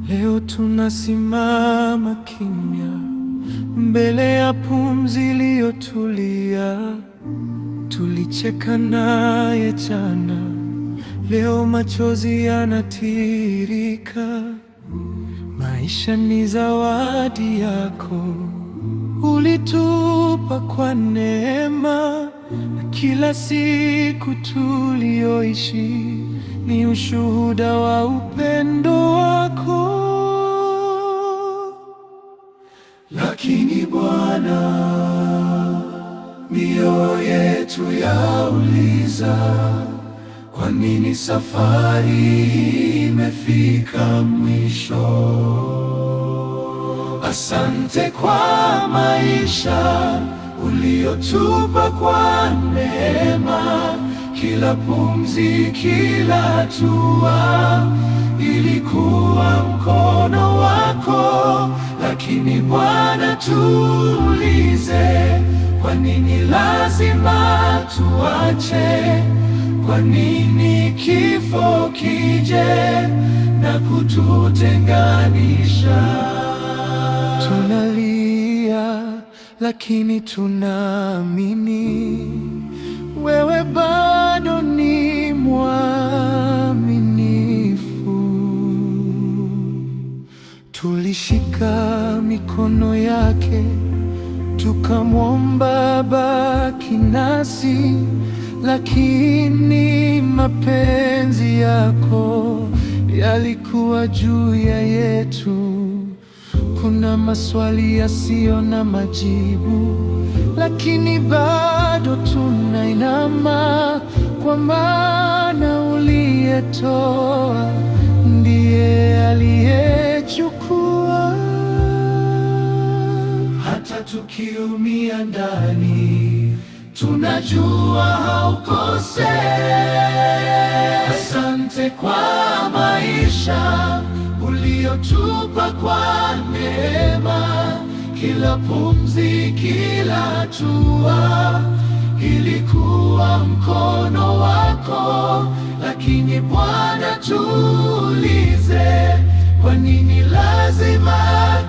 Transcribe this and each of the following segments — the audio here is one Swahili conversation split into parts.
Leo tunasimama kimya mbele ya pumzi iliyotulia. Tulicheka naye jana, leo machozi yanatiririka. Maisha ni zawadi yako, ulitupa kwa neema, na kila siku tulioishi ni ushuhuda wa upendo wako. Lakini Bwana, mioyo yetu yauliza, kwa nini safari imefika mwisho? Asante kwa maisha uliotupa kwa neema, kila pumzi, kila hatua ilikuwa mkono wako. Lakini Bwana, tuulize, kwa nini lazima tuache? Kwa nini kifo kije na kututenganisha? Tunalia lakini tunaamini wewe bado ni mwaminifu. Tulishika mikono yake tukamwomba baki nasi, lakini mapenzi yako yalikuwa juu ya yetu. Kuna maswali yasiyo na majibu, lakini bado tunainama, kwa maana uliyetoa ndiye aliyechukua. Hata tukiumia ndani, tunajua haukosei. Asante kwa maisha uliotupa kwa neema, kila pumzi, kila hatua ilikuwa mkono wako. Lakini Bwana, tuulize, kwa nini lazima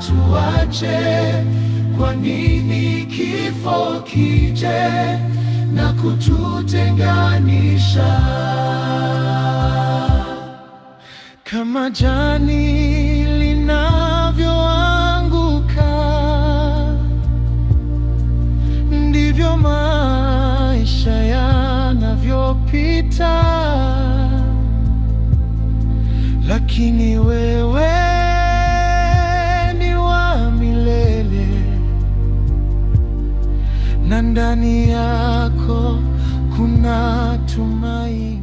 tuache? Kwa nini kifo kije na kututenganisha? Kama jani linavyoanguka, ndivyo maisha yanavyopita. Lakini wewe ni wa milele, na ndani yako kuna tumaini.